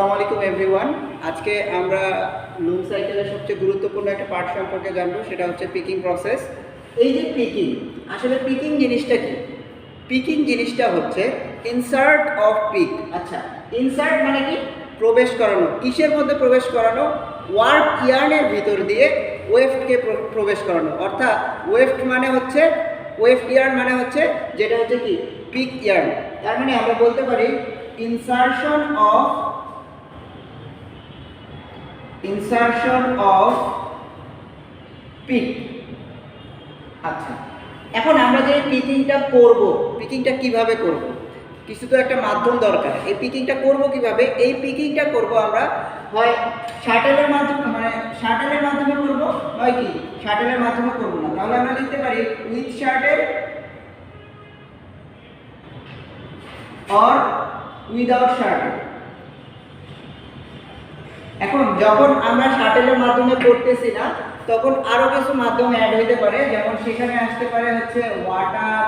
আসসালামু আলাইকুম এভরিওয়ান। আজকে আমরা লুম সাইকেলের সবচেয়ে গুরুত্বপূর্ণ একটা পার্ট সম্পর্কে জানবো, সেটা হচ্ছে পিকিং প্রসেস। এই যে পিকিং, আসলে পিকিং জিনিসটা কি? পিকিং জিনিসটা হচ্ছে ইনসার্ট অফ পিক। আচ্ছা, ইনসার্ট মানে কি? প্রবেশ করানো। কিসের মধ্যে প্রবেশ করানো? ওয়ার্ক ইয়ার্নের ভিতর দিয়ে ওয়েফটকে প্রবেশ করানো। অর্থাৎ ওয়েফট মানে হচ্ছে, ওয়েফট ইয়ার্ন মানে হচ্ছে যেটা হচ্ছে কি পিক ইয়ার্ন। তার মানে আমরা বলতে পারি insertion of পিক। আচ্ছা, এখন আমরা যে পিকিংটা করব, পিকিংটা কিভাবে করব? কিছু তো একটা মাধ্যম দরকার। এই পিকিংটা করব কিভাবে? এই পিকিংটা করব আমরা হয় শাটেলের মাধ্যমে, মানে শাটেলের মাধ্যমে করব, হয় কি শাটেলের মাধ্যমে করব না। তাহলে আমরা লিখতে পারি with shuttle or without shuttle. এখন যখন আমরা শাটেলের মাধ্যমে করতেছি না, তখন আরো কিছু মাধ্যম অ্যাড হইতে পারে। যেমন সেখানে আসতে পারে হচ্ছে ওয়াটার,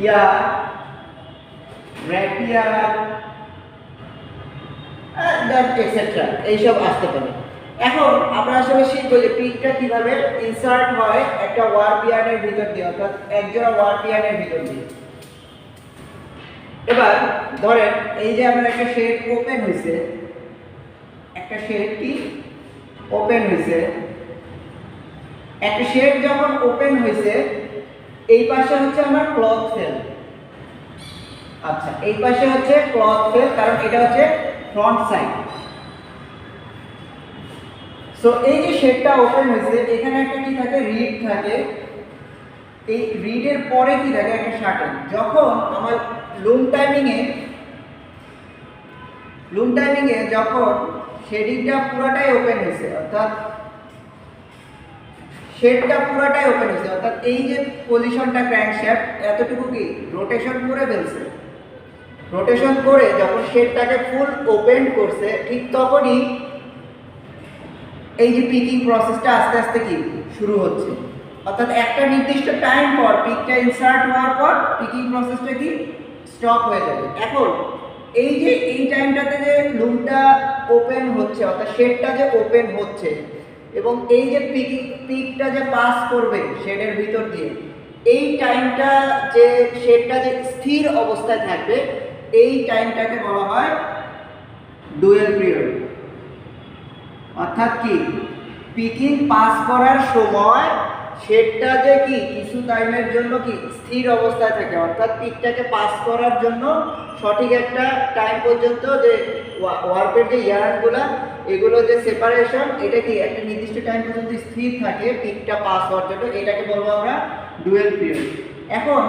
ইয়ার, র্যাপিয়ার, এটসেট্রা, এইসব আসতে পারে। এখন আমরা আসলে শিখবো যে পিকটা কিভাবে ইনসার্ট হয় একটা ওয়ার্ক ইয়ার্নের ভিতর দিয়ে, অর্থাৎ একজোড়া ওয়ার্ক ইয়ার্নের ভিতর দিয়ে। এবার ধরেন এই যে আমার একটা শেড ওপেন হয়েছে, একটা শেড কি ওপেন হয়েছে, একটা শেড যখন ওপেন হয়েছে, এই পাশে হচ্ছে আমার ক্লথ ফেল। আচ্ছা, এই পাশে হচ্ছে ক্লথ ফেল, কারণ এটা হচ্ছে ফ্রন্ট সাইড। সো এই যে শেডটা ওপেন হয়েছে, এখানে একটা কি থাকে, রিড থাকে। এই রিডের পরে কি থাকে, একটা শাটেল। যখন আমার লুম টাইমিংয়ে যখন শেডিংটা পুরোটাই ওপেন হয়েছে, অর্থাৎ শেডটা পুরোটাই ওপেন হয়েছে, অর্থাৎ এই যে পজিশনটা ক্র্যাঙ্কশ্যাফট এতটুকু কি রোটেশন করে ফেলছে। রোটেশন করে যখন শেডটাকে ফুল ওপেন করছে, ঠিক তখনই এই যে পিকিং প্রসেসটা আস্তে আস্তে কি শুরু হচ্ছে। অর্থাৎ একটা নির্দিষ্ট টাইম পর পিকটা ইনসার্ট হওয়ার পর পিকিং প্রসেসটা কি স্টপ হয়ে যাবে। এখন এই যে এই টাইমটাতে যে লুমটা ওপেন হচ্ছে, অর্থাৎ শেডটা যে ওপেন হচ্ছে, এবং এই যে পিকটা যে পাস করবে শেডের ভিতর দিয়ে, এই টাইমটা যে শেডটা যে স্থির অবস্থায় থাকবে, এই টাইমটাকে বলা হয় ডুয়েল পিরিয়ড। অর্থাৎ কি পিকিং পাস করার সময় শেডটা যে কি কিছু টাইমের জন্য কি স্থির অবস্থায় থাকে, অর্থাৎ পিকটাকে পাস করার জন্য সঠিক একটা টাইম পর্যন্ত যে ওয়ার্পের যে ইয়ার্নগুলো, এগুলো যে সেপারেশন, এটা কি একটা নির্দিষ্ট টাইম পর্যন্ত স্থির থাকে পিকটা পাস হওয়ার জন্য, এটাকে বলবো আমরা ডুয়েল পিরিয়ড। এখন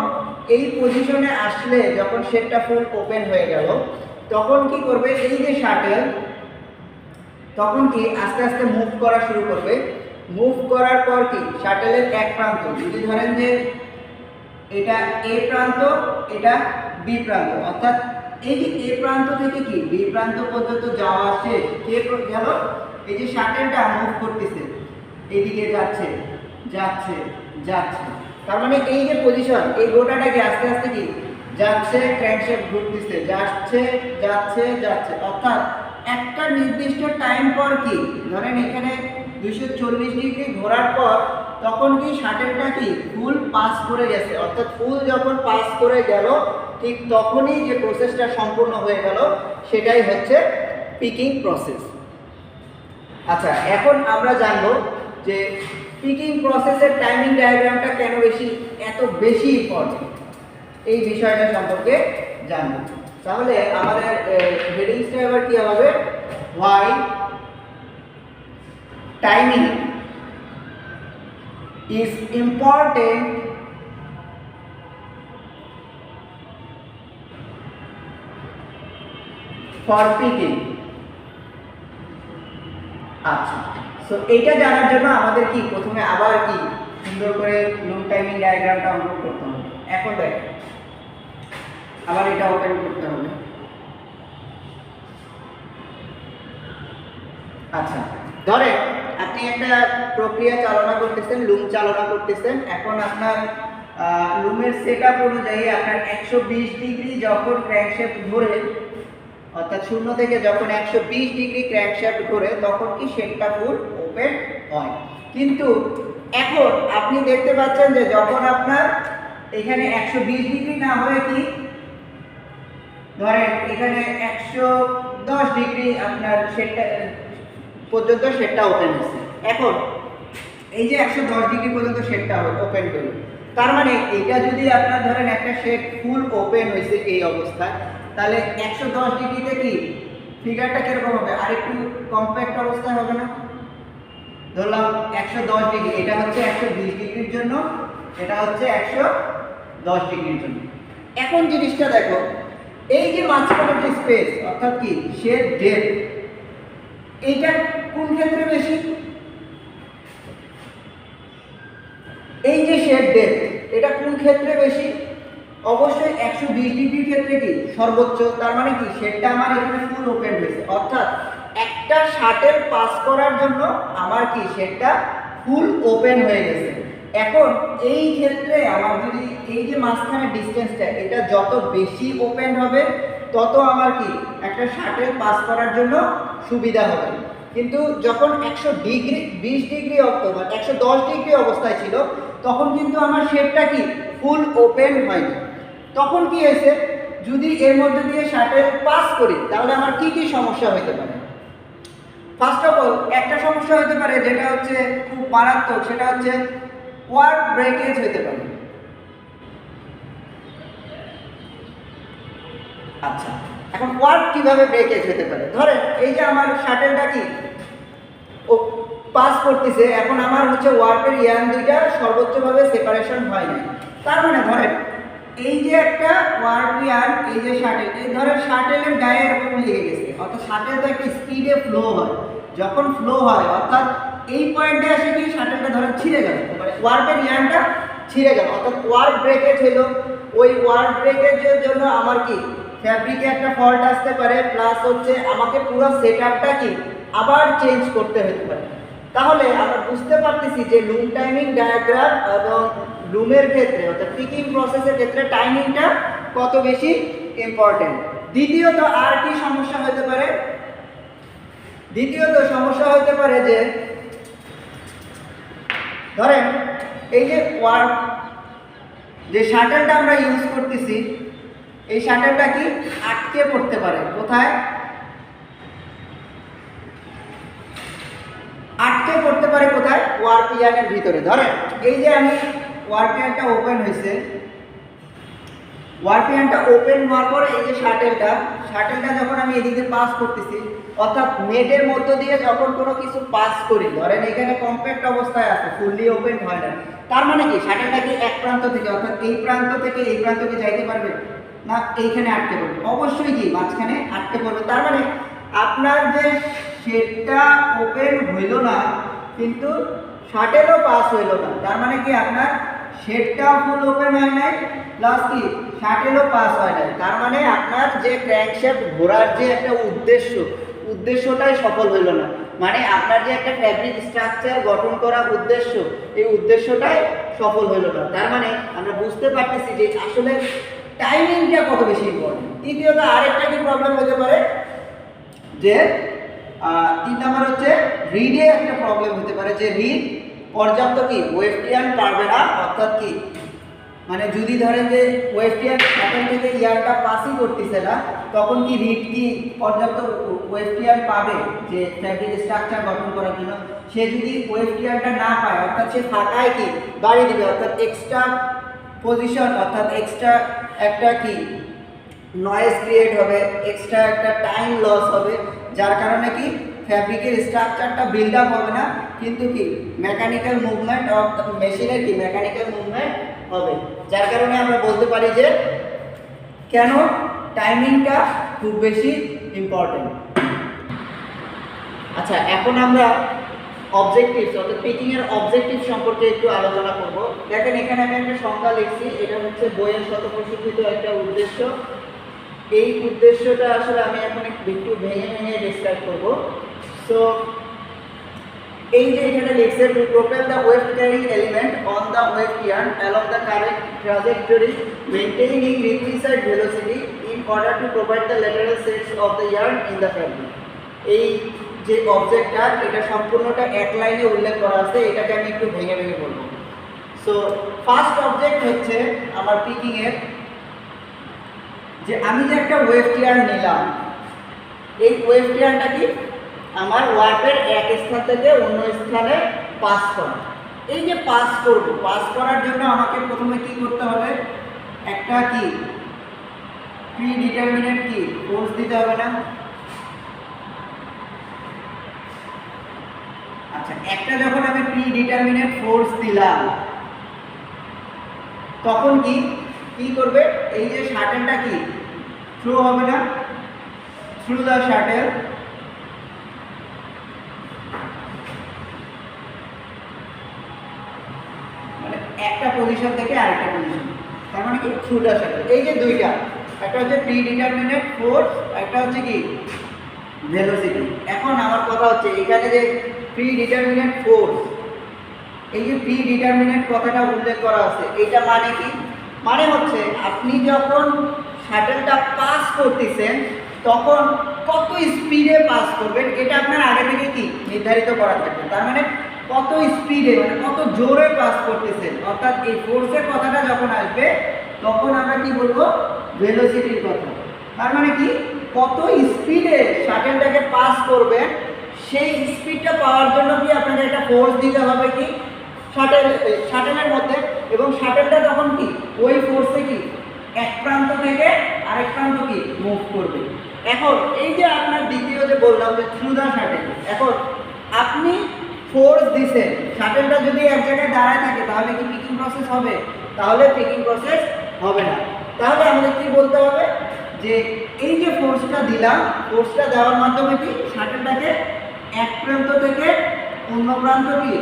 এই পজিশনে আসলে যখন শেডটা ফুল ওপেন হয়ে গেল, তখন কি করবে, এই যে শাটেল তখন কি আস্তে আস্তে মুভ করা শুরু করবে। মুভ করার পর কি শাটেলের এক প্রান্ত, যদি ধরেন যে এটা এ প্রান্ত, এটা বি প্রান্ত, অর্থাৎ এই যে এ প্রান্ত থেকে কি বি প্রান্ত পর্যন্ত যাওয়া শেষ, কে গেল, এই যে শাটেলটা মুভ করতেছে, এইদিকে যাচ্ছে যাচ্ছে যাচ্ছে, তার মানে এই যে পজিশন, এই গোটাটাকে আস্তে আস্তে কি যাচ্ছে, ক্র্যাঙ্কশ্যাফট ঘুরতেছে, যাচ্ছে যাচ্ছে যাচ্ছে। অর্থাৎ একটা নির্দিষ্ট টাইম পর কি ধরেন এখানে 240 ডিগ্রি ঘোরার পর তখন কি শাটেলটা কি ফুল পাস করে গেছে, অর্থাৎ ফুল যখন পাস করে গেল, ঠিক তখনই যে প্রসেসটা সম্পূর্ণ হয়ে গেল, সেটাই হচ্ছে পিকিং প্রসেস। আচ্ছা, এখন আমরা জানবো যে পিকিং প্রসেসের টাইমিং ডায়াগ্রামটা কেন এত বেশি ইম্পর্টেন্ট, এই বিষয়টা সম্পর্কে জানবো। তাহলে আমাদের হেডিংসটা এবার কি হবে, why timing is important for picking। আচ্ছা, সো এইটা জানার জন্য আমাদের কি প্রথমে আবার কি সুন্দর করে লুম টাইমিং ডায়াগ্রামটা অঙ্কন করতে হবে। এখন দেখেন, আবার এটা ওপেন করতে হবে। আচ্ছা, ধরে আপনি একটা প্রক্রিয়া চালনা করতেছেন, লুম চালনা করতেছেন। এখন আপনার লুমের সেটআপ অনুযায়ী আপনার 120 ডিগ্রি যখন ক্র্যাঙ্কশ্যাফট ঘোরে, অর্থাৎ 0 থেকে যখন 120 ডিগ্রি ক্র্যাঙ্কশ্যাফট ঘোরে তখন কি শেডটা ফুল ওপেন হয়। কিন্তু এখন আপনি দেখতে পাচ্ছেন যে যখন আপনার এখানে 120 ডিগ্রি না হয়ে কি ধরেন এখানে 110 ডিগ্রি আপনার শেডটা পর্যন্ত শেডটা ওপেন হচ্ছে। এখন এই যে 110 ডিগ্রি পর্যন্ত শেডটা ওপেন হলো, তার মানে এটা যদি আপনার ধরেন একটা শেড ফুল ওপেন হয়েছে এই অবস্থায়, তাহলে 110 ডিগ্রিতে কি ফিগারটা কিরকম হবে, আর একটু কম্প্যাক্ট অবস্থায় হবে না? ধরলাম 110 ডিগ্রি, এটা হচ্ছে 120 ডিগ্রির জন্য, এটা হচ্ছে 110 ডিগ্রির জন্য। এখন জিনিসটা দেখো, এই যে মাঝখানের যে স্পেস অর্থাৎ কি শেড ডেপথ, এইটা কোন ক্ষেত্রে বেশি? এই যে শেড ডেপথ এটা কোন ক্ষেত্রে বেশি? অবশ্যই 120 ডিগ্রির ক্ষেত্রে কি সর্বোচ্চ। তার মানে কি শেডটা আমার এখানে ফুল ওপেন হয়েছে, অর্থাৎ একটা শাটেল পাস করার জন্য আমার কি শেডটা ফুল ওপেন হয়ে গেছে। এখন এই ক্ষেত্রে আমার যদি এই যে মাঝখানে ডিসটেন্সটা এটা যত বেশি ওপেন হবে তত আমার কি একটা শাটেল পাস করার জন্য সুবিধা হবে। কিন্তু যখন 120 ডিগ্রি 110 ডিগ্রি অবস্থায় ছিল তখন কিন্তু আমার শেডটা কি ফুল ওপেন হয়নি। তখন কি হয়েছে, যদি এর মধ্যে দিয়ে শাটেল পাস করি তাহলে আমার কি কি সমস্যা হতে পারে? ফার্স্ট অফ অল একটা সমস্যা হতে পারে যেটা হচ্ছে খুব মারাত্মক, সেটা হচ্ছে ওয়ার্ক ব্রেকেজ হতে পারে। আচ্ছা, এখন ওয়ার্ক কিভাবে ব্রেকেজ হতে পারে? ধরেন এই যে আমার শাটেলটা কি ও পাস করতেছে, এখন আমার হচ্ছে ওয়ার্কের ইয়ান দুইটা সর্বোচ্চভাবে সেপারেশন হয় না। তার মানে ধরেন এই যে একটা ওয়ার্ক ইয়ান, এই যে শাটেল, এই ধরেন শাটেলের গায়ে এরকম লেগে গেছে, অর্থাৎ শাটেল তো একটা স্পিডে ফ্লো হয়, যখন ফ্লো হয় অর্থাৎ এই পয়েন্টে এসে কি শাটেলটা ধরেন ছিঁড়ে গেল, মানে ওয়ার্কের ইয়ানটা ছিঁড়ে গেল, অর্থাৎ ওয়ার্ক ব্রেকেজ হলো। ওই ওয়ার্ক ব্রেকেজের জন্য আমার কি ফ্যাব্রিকে একটা ফল্ট আসতে পারে, প্লাস হচ্ছে আমাকে পুরো সেটআপটা কি আবার চেঞ্জ করতে হতে পারে। তাহলে আমরা বুঝতে পারতেছি যে লুম টাইমিং ডায়াগ্রাম এবং লুমের ক্ষেত্রে অর্থাৎ পিকিং প্রসেসের ক্ষেত্রে টাইমিংটা কত বেশি ইম্পর্টেন্ট। দ্বিতীয়ত আর কি সমস্যা হতে পারে? দ্বিতীয়ত সমস্যা হতে পারে যে ধরেন এই যে ওয়ার্ক যে শাটেলটা আমরা ইউজ করতেছি, এই শাটেলটা কি আটকে পড়তে পারে। কোথায় আটকে পড়তে পারে? কোথায়? ওয়ার্ক ইয়ানের ভিতরে। ধরেন এই যে আমি ওয়ার্ক ইয়ানটা ওপেন হয়েছে, ওয়ার্ক ইয়ানটা ওপেন হওয়ার পর এই যে শাটেলটা যখন আমি এদিকে পাস করতেছি, অর্থাৎ নেটের মধ্য দিয়ে যখন কোনো কিছু পাস করি, ধরেন এখানে কম্প্যাক্ট অবস্থায় আছে, ফুললি ওপেন হয় না, তার মানে কি শাটেলটা কি এক প্রান্ত থেকে অর্থাৎ এই প্রান্ত থেকে এই প্রান্তকে যাইতে পারবে না? এইখানে আটকে পড়বে, অবশ্যই কি মাঝখানে আটকে পড়বে। তার মানে আপনার যে শেডটা ওপেন হইল না কিন্তু শাটেলও পাস হইল না, তার মানে কি আপনার শেডটাও ফুল ওপেন হয় নাই, প্লাস কি শাটেলও পাস হয় নাই। তার মানে আপনার যে ক্র্যাঙ্কশ্যাফট ঘোরার যে একটা উদ্দেশ্যটাই সফল হইল না। মানে আপনার যে একটা ফ্যাব্রিক স্ট্রাকচার গঠন করার উদ্দেশ্য, এই উদ্দেশ্যটাই সফল হইল না। তার মানে আমরা বুঝতে পারতেছি যে আসলে টাইমিংটা কত বেশি ইম্পর্টেন্ট। তৃতীয়ত আরেকটা কি প্রবলেম হতে পারে যে 3 নাম্বার হচ্ছে রিডে একটা প্রবলেম হতে পারে, যে রিড পর্যাপ্ত কি ওয়েস্টিয়ান পারবে না, অর্থাৎ কি মানে যদি ধরেন যে ওয়েস্টিয়ান শাটেল থেকে ইয়ারটা পাসই করতেছে না, তখন কি রিড কি পর্যাপ্ত ওয়েস্টিয়ান পাবে যে ফ্যাব্রিক স্ট্রাকচার গঠন করার জন্য? সে যদি ওয়েস্টিয়ানটা না পায় অর্থাৎ সে ফাঁকায় কি বাড়িয়ে দিবে, অর্থাৎ এক্সট্রা পজিশন অর্থাৎ এক্সট্রা একটা কি নয়েজ ক্রিয়েট হবে, এক্সট্রা একটা টাইম লস হবে, যার কারণে কি ফ্যাব্রিকের স্ট্রাকচারটা বিল্ড আপ হবে না, কিন্তু কি মেকানিক্যাল মুভমেন্ট মেশিনের কি মেকানিক্যাল মুভমেন্ট হবে। যার কারণে আমরা বলতে পারি যে কেন টাইমিংটা খুব বেশি ইম্পর্টেন্ট। আচ্ছা, এখন আমরা অবজেক্টিভস অর্থাৎ পিকিংয়ের অবজেক্টিভ সম্পর্কে একটু আলোচনা করব। দেখেন এখানে আমি একটা সংজ্ঞা লিখছি, এটা হচ্ছে বইয়ের শতপ্রশিক্ষিত একটা উদ্দেশ্য। এই উদ্দেশ্যটা আসলে আমি এখন একটু ভেঙে ডিসক্রাইব করব। সো এই যে এখানে লিখছে, to propel the wave carrying element on the wave yarn along the correct trajectory maintaining requisite velocity in order to provide the lateral sets of the yarn in the fabric. এই যে অবজেক্টটা এটা সম্পূর্ণটা এক লাইনে উল্লেখ করা আছে, এটাকে আমি একটু ভেঙে ভেঙে বলবো। সো ফার্স্ট অবজেক্ট হচ্ছে আমার পিকিং এর যে আমি যে একটা ওয়েফট ইয়ার্ন নিলাম, এই ওয়েফট ইয়ার্নটা কি আমার ওয়ার্পের এক স্থান থেকে অন্য স্থানে পাস করা। এই যে পাস করব, পাস করার জন্য আমাকে প্রথমে কি করতে হবে, একটা কি প্রি ডিটারমিনেট কি ফোর্স দিতে হবে না? আচ্ছা, একটা যখন আমি প্রি ডিটারমিনেট ফোর্স দিলাম তখন কি কি করবে, এই যে শাটেলটা কি থ্রু হবে না, থ্রু দ্য শাটেল মানে একটা পজিশন থেকে আরেকটা পজিশন, তার মানে কি থ্রু দ্য শাটেল। এই যে দুইটা, একটা হচ্ছে প্রি ডিটারমিনেট ফোর্স, একটা হচ্ছে কি ভেলোসিটি। এখন আমার কথা হচ্ছে এখানে যে প্রি ডিটারমিনেট ফোর্স, এই যে প্রি ডিটারমিনেট কথাটা উল্লেখ করা আছে, এটা মানে কি, মানে হচ্ছে আপনি যখন শাটেলটা পাস করতেছেন তখন কত স্পিডে পাস করবেন এটা আপনার আগে থেকে কি নির্ধারিত করা থাকবে। তার মানে কত স্পিডে মানে কত জোরে পাস করতেছেন, অর্থাৎ এই ফোর্সের কথাটা যখন আসবে তখন আমরা কি বলবো, ভেলোসিটির কথা। তার মানে কি কত স্পিডে শাটেলটাকে পাস করবেন, সেই স্পিডটা পাওয়ার জন্য কি আপনাকে একটা ফোর্স দিতে হবে কি শাটেলের মধ্যে, এবং শাটেলটা তখন কি ওই ফোর্সে কি এক প্রান্ত থেকে আরেক প্রান্ত কি মুভ করবে। এখন এই যে আপনার দ্বিতীয় যে বললাম যে থ্রু দ্য শাটেল, এখন আপনি ফোর্স দিছেন, শাটেলটা যদি এক জায়গায় দাঁড়ায় থাকে তাহলে কি পিকিং প্রসেস হবে? তাহলে পিকিং প্রসেস হবে না। তাহলে আমাদের কি বলতে হবে যে এই যে ফোর্সটা দিলাম, ফোর্সটা দেওয়ার মাধ্যমে কি শাটেলটাকে এক প্রান্ত থেকে অন্য প্রান্ত কি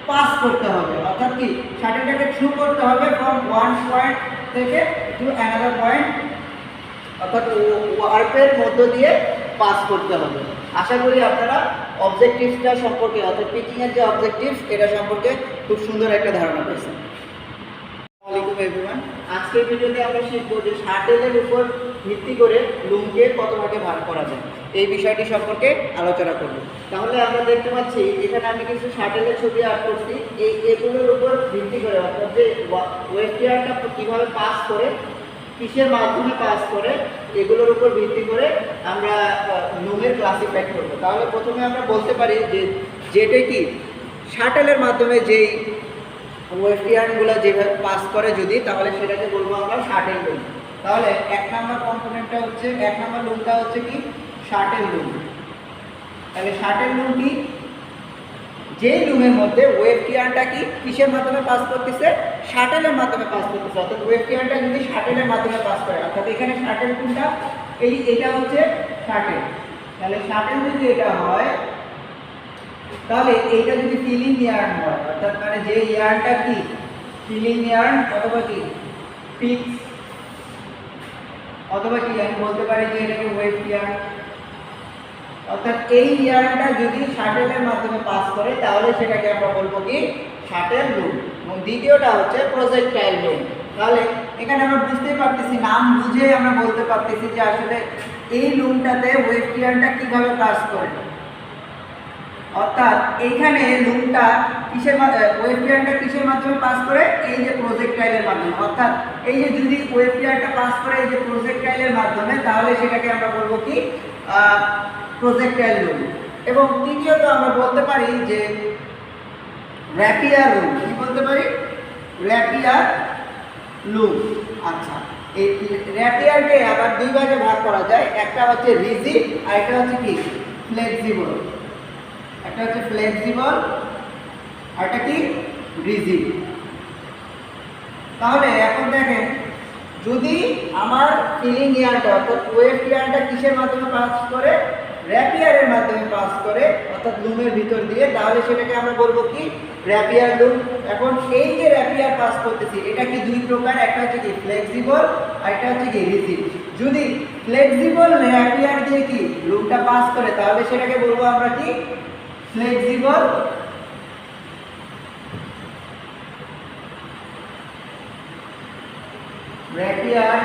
পাস করতে হবে, অর্থাৎ কি শাটেলটাকে থ্রু করতে হবে ফ্রম ওয়ান পয়েন্ট থেকে টু অ্যানাদার পয়েন্ট, অর্থাৎ ওয়ার্পের মধ্য দিয়ে পাস করতে হবে। আশা করি আপনারা অবজেক্টিভসটা সম্পর্কে, অর্থাৎ পিকিংয়ের যে অবজেক্টিভস এটা সম্পর্কে খুব সুন্দর একটা ধারণা পেয়েছেন। আসসালামু আলাইকুম এভরিওয়ান, আজকের ভিডিওতে আমরা শিখব যে শাটেলের উপর ভিত্তি করে লুমকে কত ভাগে ভাগ করা যায়, এই বিষয়টি সম্পর্কে আলোচনা করব। তাহলে আমরা দেখতে পাচ্ছি এখানে আমি কিছু শাটেলের ছবি আঁক করছি, এগুলোর উপর ভিত্তি করে, অর্থাৎ যে ওয়েফট ইয়ার্নটা কীভাবে পাস করে, কিসের মাধ্যমে পাস করে, এগুলোর উপর ভিত্তি করে আমরা লুমের ক্লাসিফাই করব। তাহলে প্রথমে আমরা বলতে পারি যে যেটা কি শাটেলের মাধ্যমে যেই ওয়েফট ইয়ার্নগুলো যেভাবে পাস করে যদি, তাহলে সেটাকে বলবো আমরা শাটেল লুম। তাহলে এক নম্বর কম্পোনেন্টটা হচ্ছে, এক নম্বর লুমটা হচ্ছে কি শাটেল লুম। তাহলে শাটেল লুম কি, যেই লুমের মধ্যে ওয়েফট ইয়ার্নটা কি কিসের মাধ্যমে পাস করতেছে, শাটেলের মাধ্যমে পাস করতেছে। অর্থাৎ ওয়েফট ইয়ার্নটা যদি শাটেলের মাধ্যমে পাস করে, অর্থাৎ এখানে শাটেল কোনটা, এটা হচ্ছে শাটেল। তাহলে শাটেল যদি এটা হয় তাহলে এইটা যদি ফিলিং ইয়ার্ন হয়, অর্থাৎ মানে যে ইয়ার্নটা কি ফিলিং ইয়ার্ন অথবা কি পিক্স অথবা কি আমি বলতে পারি যে এটাকে ওয়েফট ইয়ার্ন, অর্থাৎ এই ইয়ার্নটা যদি শাটেলের মাধ্যমে পাস করে তাহলে সেটাকে আমরা বলবো কি শাটেল লুম। এবং দ্বিতীয়টা হচ্ছে প্রজেক্টাইল লুম। তাহলে এখানে আমরা বুঝতেই পারতেছি, নাম বুঝে আমরা বলতে পারতেছি যে আসলে এই লুমটাতে ওয়েফট ইয়ার্নটা কিভাবে পাস করে, অর্থাৎ এইখানে লুমটা কিসের ওয়েফট ইয়ার্নটা কিসের মাধ্যমে পাস করে, এই যে প্রজেক্টাইলের মাধ্যমে। অর্থাৎ এই যে যদি ওয়েফট ইয়ার্নটা পাস করে এই যে প্রজেক্টাইলের মাধ্যমে, তাহলে সেটাকে আমরা বলবো কি প্রজেক্টাইল লুম। এবং তৃতীয়ত আমরা বলতে পারি যে র্যাপিয়ার লুম। কি বলতে পারি? র্যাপিয়ার লুম। আচ্ছা, এই র্যাপিয়ারকে আবার দুই ভাগে ভাগ করা যায়, একটা হচ্ছে রিজিড আর একটা হচ্ছে কি ফ্লেক্সিবল। একটা হচ্ছে ফ্লেক্সিবল আর একটা কি রিজিড। তাহলে এখন দেখেন, যদি আমার ফিলিং ইয়ার্নটা অর্থাৎ ওয়েফট ইয়ার্নটা কিসের মাধ্যমে পাস করে, র্যাপিয়ারের মাধ্যমে পাস করে, অর্থাৎ লুমের ভিতর দিয়ে, তাহলে সেটাকে আমরা বলবো কি র্যাপিয়ার লুম। এখন এই যে র্যাপিয়ার পাস করতেছি এটা কি দুই প্রকার, একটা হচ্ছে কি ফ্লেক্সিবল আর একটা হচ্ছে কি রিজিড। যদি ফ্লেক্সিবল র্যাপিয়ার দিয়ে কি লুমটা পাস করে তাহলে সেটাকে বলবো আমরা কি ফ্লেক্সিবল র্যাপিয়ার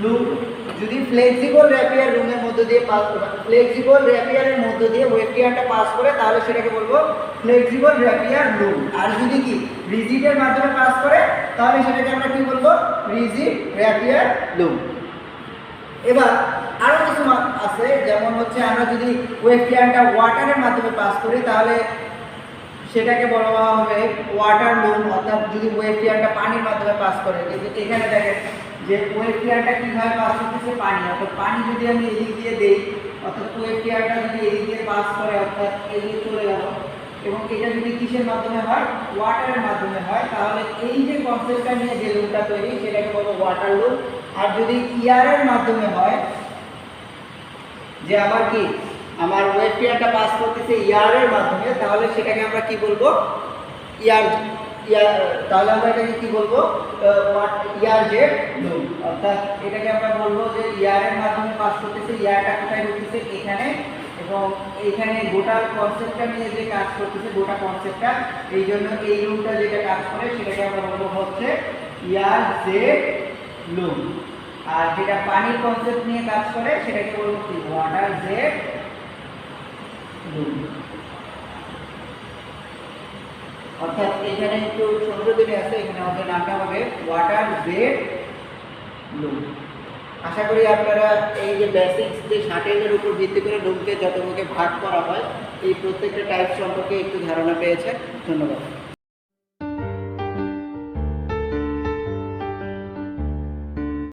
লুম যদি ফ্লেক্সিবল র্যাপিয়ার লুমের মধ্য দিয়ে ফ্লেক্সিবল র্যাপিয়ারের মধ্য দিয়ে ওয়েব টিয়ারটা পাস করে তাহলে সেটাকে বলবো ফ্লেক্সিবল র্যাপিয়ার লুম। আর যদি কি রিজিডের মাধ্যমে পাস করে তাহলে সেটাকে আমরা কি বলবো রিজিড র্যাপিয়ার লুম। এবার আরও কিছু আছে, যেমন হচ্ছে আমরা যদি ওয়েব টিয়ারটা ওয়াটারের মাধ্যমে পাস করি তাহলে সেটাকে বলা হবে ওয়াটার লুম। অর্থাৎ যদি ওয়েব টিয়ারটা পানির মাধ্যমে পাস করে, কিন্তু এখানে দেখেন যে ওয়েব টিয়ারটা কীভাবে পাস করতেছে পানি, অর্থাৎ পানি যদি আমি এদিক দিয়ে দেই, অর্থাৎ ওয়েব টিয়ারটা যদি এদিক দিয়ে পাস করে অর্থাৎ এদিকে চলে গেল, এবং এটা যদি কিসের মাধ্যমে হয় ওয়াটারের মাধ্যমে হয়, তাহলে এই যে কনসেপ্টটা নিয়ে যে লুমটা তৈরি সেটাকে বলবো ওয়াটার লুম। আর যদি ইয়ারের মাধ্যমে হয়, যে আমার কি আমার ওয়েব টিয়ারটা পাস করতেছে ইয়ারের মাধ্যমে, তাহলে সেটাকে আমরা কি বলবো ইয়ার ইয়ার তাহলে আমরা এটাকে কি বলবো ইয়ার জেড লুম। অর্থাৎ এটাকে আমরা বলবো যে ইয়ারের মাধ্যমে পাস করতেছে, ইয়ারটা কোথায় ঢুকতেছে এখানে, এবং এইখানে গোটা কনসেপ্টটা নিয়ে যে কাজ করতেছে গোটা কনসেপ্টটা, এই জন্য এই লুমটা যেটা কাজ করে সেটাকে আমরা বলবো হচ্ছে ইয়ার জেড লুম। আর যেটা পানির কনসেপ্ট নিয়ে কাজ করে সেটাকে বলবো কি ওয়াটার জেড লুম। অর্থাৎ এখানে একটু সংযোজনী আছে, এখানে আমাদের নামটা হবে ওয়াটার জেড লুম। আশা করি আপনারা এই যে বেসিক্স যে শাটেলের উপর ভিত্তি করে লুমকে যতগুলোকে ভাগ করা হয় এই প্রত্যেকটা টাইপ সম্পর্কে একটু ধারণা পেয়েছেন। ধন্যবাদ।